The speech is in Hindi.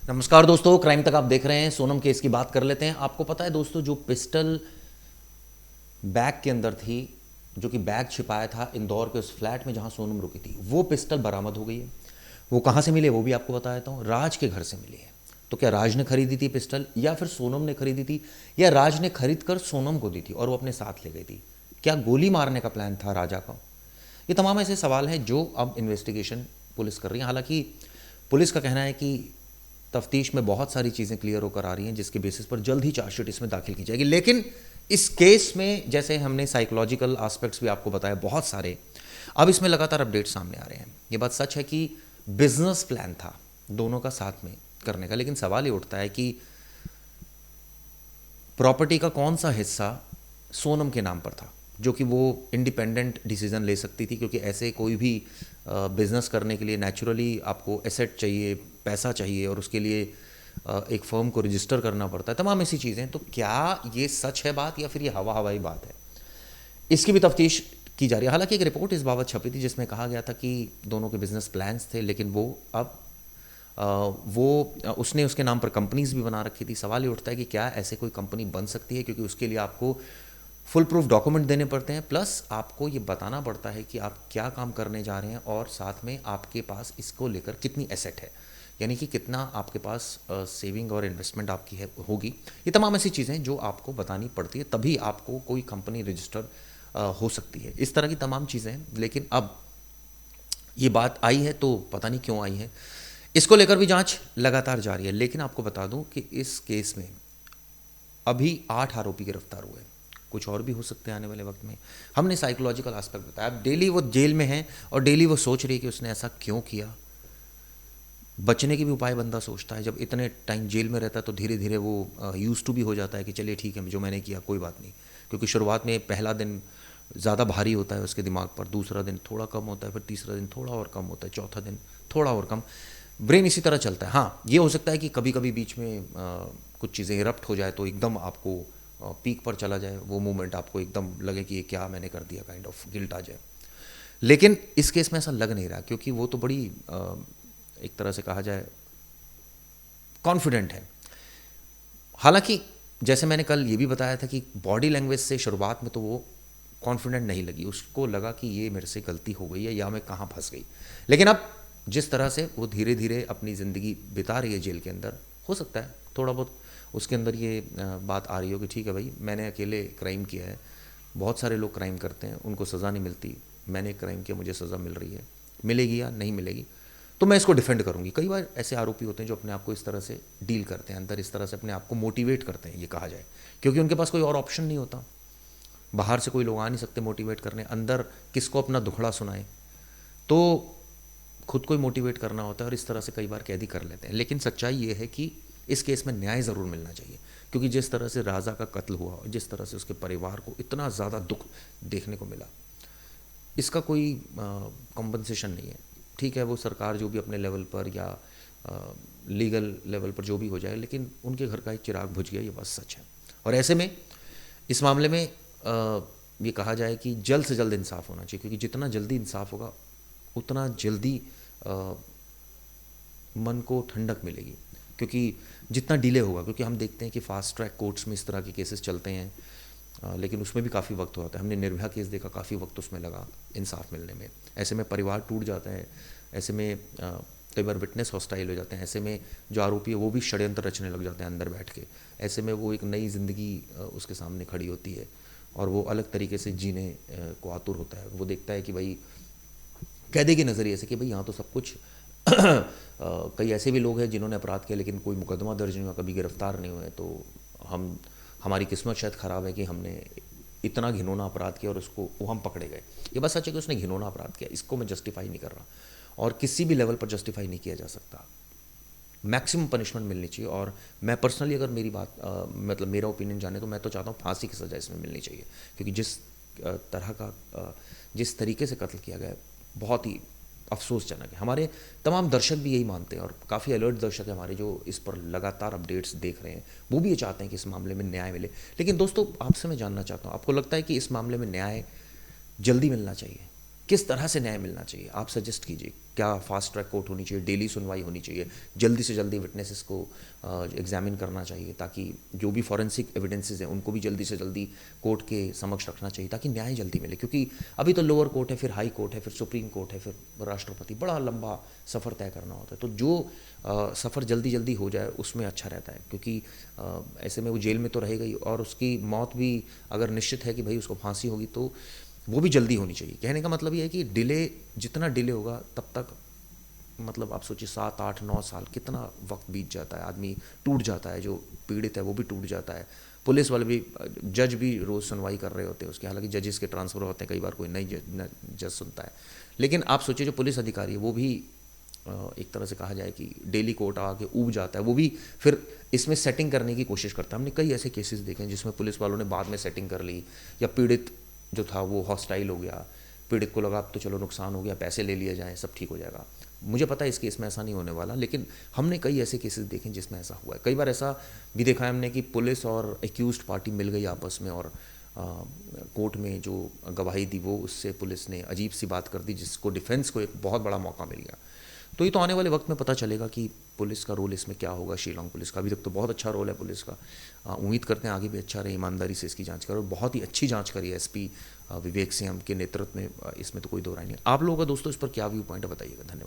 नमस्कार दोस्तों, क्राइम तक आप देख रहे हैं। सोनम केस की बात कर लेते हैं। आपको पता है दोस्तों, जो पिस्टल बैग के अंदर थी, जो कि बैग छिपाया था इंदौर के उस फ्लैट में जहां सोनम रुकी थी, वो पिस्टल बरामद हो गई है। वो कहां से मिली है वो भी आपको बता देता हूं। राज के घर से मिली है। तो क्या राज ने खरीदी थी पिस्टल, या फिर सोनम ने खरीदी थी, या राज ने खरीद कर सोनम को दी थी और वो अपने साथ ले गई थी? क्या गोली मारने का प्लान था राजा का? ये तमाम ऐसे सवाल हैं जो अब इन्वेस्टिगेशन पुलिस कर रही है। हालांकि पुलिस का कहना है कि तफ्तीश में बहुत सारी चीज़ें क्लियर होकर आ रही हैं, जिसके बेसिस पर जल्द ही चार्जशीट इसमें दाखिल की जाएगी। लेकिन इस केस में, जैसे हमने साइकोलॉजिकल एस्पेक्ट्स भी आपको बताया बहुत सारे, अब इसमें लगातार अपडेट सामने आ रहे हैं। ये बात सच है कि बिजनेस प्लान था दोनों का साथ में करने का, लेकिन सवाल ये उठता है कि प्रॉपर्टी का कौन सा हिस्सा सोनम के नाम पर था, जो कि वो इंडिपेंडेंट डिसीजन ले सकती थी। क्योंकि ऐसे कोई भी बिजनेस करने के लिए नेचुरली आपको एसेट चाहिए, पैसा चाहिए, और उसके लिए एक फर्म को रजिस्टर करना पड़ता है, तमाम ऐसी चीज़ें। तो क्या ये सच है बात, या फिर ये हवा हवाई बात है? इसकी भी तफ्तीश की जा रही है। हालांकि एक रिपोर्ट इस बाबत छपी थी जिसमें कहा गया था कि दोनों के बिजनेस प्लान्स थे, लेकिन वो अब उसने उसके नाम पर कंपनीज भी बना रखी थी। सवाल ये उठता है कि क्या ऐसे कोई कंपनी बन सकती है, क्योंकि उसके लिए आपको फुल प्रूफ डॉक्यूमेंट देने पड़ते हैं, प्लस आपको ये बताना पड़ता है कि आप क्या काम करने जा रहे हैं, और साथ में आपके पास इसको लेकर कितनी एसेट है, यानी कि कितना आपके पास सेविंग और इन्वेस्टमेंट आपकी है होगी। ये तमाम ऐसी चीज़ें जो आपको बतानी पड़ती है, तभी आपको कोई कंपनी रजिस्टर हो सकती है। इस तरह की तमाम चीज़ें हैं। लेकिन अब ये बात आई है तो पता नहीं क्यों आई है। इसको लेकर भी जांच लगातार जारी है। लेकिन आपको बता दूं कि इस केस में अभी 8 आरोपी गिरफ्तार हुए। कुछ और भी हो सकते हैं आने वाले वक्त में। हमने साइकोलॉजिकल एस्पेक्ट बताया। अब डेली वो जेल में है और डेली वो सोच रही है कि उसने ऐसा क्यों किया। बचने के भी उपाय बंदा सोचता है। जब इतने टाइम जेल में रहता है तो धीरे धीरे वो यूज टू भी हो जाता है कि चलिए ठीक है, जो मैंने किया कोई बात नहीं। क्योंकि शुरुआत में पहला दिन ज़्यादा भारी होता है उसके दिमाग पर, दूसरा दिन थोड़ा कम होता है, फिर तीसरा दिन थोड़ा और कम होता है, चौथा दिन थोड़ा और कम। ब्रेन इसी तरह चलता है। हाँ, ये हो सकता है कि कभी कभी बीच में कुछ चीज़ें इरप्ट हो जाए तो एकदम आपको पीक पर चला जाए, वो मोमेंट आपको एकदम लगे कि ये क्या मैंने कर दिया, काइंड ऑफ गिल्ट आ जाए। लेकिन इस केस में ऐसा लग नहीं रहा, क्योंकि वो तो बड़ी एक तरह से कहा जाए कॉन्फिडेंट है। हालांकि जैसे मैंने कल ये भी बताया था कि बॉडी लैंग्वेज से शुरुआत में तो वो कॉन्फिडेंट नहीं लगी। उसको लगा कि ये मेरे से गलती हो गई है या मैं कहाँ फंस गई। लेकिन अब जिस तरह से वो धीरे धीरे अपनी ज़िंदगी बिता रही है जेल के अंदर, हो सकता है थोड़ा बहुत उसके अंदर ये बात आ रही हो कि ठीक है भाई, मैंने अकेले क्राइम किया है, बहुत सारे लोग क्राइम करते हैं, उनको सज़ा नहीं मिलती, मैंने क्राइम किया, मुझे सज़ा मिल रही है, मिलेगी या नहीं मिलेगी तो मैं इसको डिफेंड करूंगी। कई बार ऐसे आरोपी होते हैं जो अपने आप को इस तरह से डील करते हैं, अंदर इस तरह से अपने आप को मोटिवेट करते हैं, ये कहा जाए, क्योंकि उनके पास कोई और ऑप्शन नहीं होता। बाहर से कोई लोग आ नहीं सकते मोटिवेट करने, अंदर किसको अपना दुखड़ा सुनाए, तो खुद को ही मोटिवेट करना होता है, और इस तरह से कई बार कैदी कर लेते हैं। लेकिन सच्चाई ये है कि इस केस में न्याय ज़रूर मिलना चाहिए, क्योंकि जिस तरह से राजा का कत्ल हुआ और जिस तरह से उसके परिवार को इतना ज़्यादा दुख देखने को मिला, इसका कोई कॉम्पनसेशन नहीं है। ठीक है, वो सरकार जो भी अपने लेवल पर या लीगल लेवल पर जो भी हो जाए, लेकिन उनके घर का एक चिराग बुझ गया, ये बात सच है। और ऐसे में इस मामले में ये कहा जाए कि जल्द से जल्द इंसाफ होना चाहिए, क्योंकि जितना जल्दी इंसाफ होगा उतना जल्दी अ, मन को ठंडक मिलेगी। क्योंकि जितना डिले होगा, क्योंकि हम देखते हैं कि फास्ट ट्रैक कोर्ट्स में इस तरह के केसेस चलते हैं, लेकिन उसमें भी काफ़ी वक्त होता है। हमने निर्भया केस देखा, काफ़ी वक्त उसमें लगा इंसाफ मिलने में। ऐसे में परिवार टूट जाता है, ऐसे में कई बार विटनेस हॉस्टाइल हो जाते हैं, ऐसे में जो आरोपी है वो भी षड्यंत्र रचने लग जाते हैं अंदर बैठ के। ऐसे में वो एक नई ज़िंदगी उसके सामने खड़ी होती है, और वो अलग तरीके से जीने को आतुर होता है। वो देखता है कि भाई, कैदे के नज़रिए से, कि भाई यहाँ तो सब कुछ कई ऐसे भी लोग हैं जिन्होंने अपराध किया लेकिन कोई मुकदमा दर्ज नहीं हुआ, कभी गिरफ्तार नहीं हुए, तो हमारी किस्मत शायद ख़राब है कि हमने इतना घिनौना अपराध किया और उसको वो हम पकड़े गए। ये बात सच है कि उसने घिनौना अपराध किया, इसको मैं जस्टिफाई नहीं कर रहा, और किसी भी लेवल पर जस्टिफाई नहीं किया जा सकता। मैक्सिमम पनिशमेंट मिलनी चाहिए। और मैं पर्सनली अगर मेरी बात मतलब मेरा ओपिनियन जाने, तो मैं तो चाहता हूँ फांसी की सज़ा इसमें मिलनी चाहिए, क्योंकि जिस तरीके से कत्ल किया गया है, बहुत ही अफसोसजनक है। हमारे तमाम दर्शक भी यही मानते हैं, और काफ़ी अलर्ट दर्शक हैं हमारे जो इस पर लगातार अपडेट्स देख रहे हैं। वो भी ये चाहते हैं कि इस मामले में न्याय मिले। लेकिन दोस्तों, आपसे मैं जानना चाहता हूँ, आपको लगता है कि इस मामले में न्याय जल्दी मिलना चाहिए? किस तरह से न्याय मिलना चाहिए, आप सजेस्ट कीजिए। क्या फास्ट ट्रैक कोर्ट होनी चाहिए, डेली सुनवाई होनी चाहिए, जल्दी से जल्दी विटनेसेस को एग्जामिन करना चाहिए, ताकि जो भी फॉरेंसिक एविडेंसेस हैं उनको भी जल्दी से जल्दी कोर्ट के समक्ष रखना चाहिए ताकि न्याय जल्दी मिले। क्योंकि अभी तो लोअर कोर्ट है, फिर हाई कोर्ट है, फिर सुप्रीम कोर्ट है, फिर राष्ट्रपति, बड़ा लंबा सफ़र तय करना होता है। तो जो सफ़र जल्दी जल्दी हो जाए उसमें अच्छा रहता है, क्योंकि ऐसे में वो जेल में तो रहेगा ही, और उसकी मौत भी अगर निश्चित है कि भाई उसको फांसी होगी तो वो भी जल्दी होनी चाहिए। कहने का मतलब ये है कि डिले, जितना डिले होगा तब तक, मतलब आप सोचिए 7 8 9 साल कितना वक्त बीत जाता है, आदमी टूट जाता है, जो पीड़ित है वो भी टूट जाता है, पुलिस वाले भी, जज भी रोज़ सुनवाई कर रहे होते हैं उसके, हालांकि जजेस के ट्रांसफ़र होते हैं, कई बार कोई नई जज सुनता है। लेकिन आप सोचिए जो पुलिस अधिकारी है वो भी एक तरह से कहा जाए कि डेली कोर्ट आके ऊब जाता है, वो भी फिर इसमें सेटिंग करने की कोशिश करता है। हमने कई ऐसे केसेस देखे हैं जिसमें पुलिस वालों ने बाद में सेटिंग कर ली, या पीड़ित जो था वो हॉस्टाइल हो गया, पीड़ित को लगा अब तो चलो नुकसान हो गया, पैसे ले लिए जाएँ, सब ठीक हो जाएगा। मुझे पता है इस केस में ऐसा नहीं होने वाला, लेकिन हमने कई ऐसे केसेस देखे जिसमें ऐसा हुआ है। कई बार ऐसा भी देखा है हमने कि पुलिस और एक्यूज्ड पार्टी मिल गई आपस में, और कोर्ट में जो गवाही दी वो उससे पुलिस ने अजीब सी बात कर दी, जिसको डिफेंस को एक बहुत बड़ा मौका मिल गया। तो ये तो आने वाले वक्त में पता चलेगा कि पुलिस का रोल इसमें क्या होगा, शिलांग पुलिस का। अभी तक तो बहुत अच्छा रोल है पुलिस का, उम्मीद करते हैं आगे भी अच्छा रहे, ईमानदारी से इसकी जांच करें, और बहुत ही अच्छी जांच करी है एसपी विवेक सिंह के नेतृत्व में, इसमें तो कोई दो राय नहीं। आप लोगों का दोस्तों इस पर क्या व्यू पॉइंट है बताइएगा। धन्यवाद।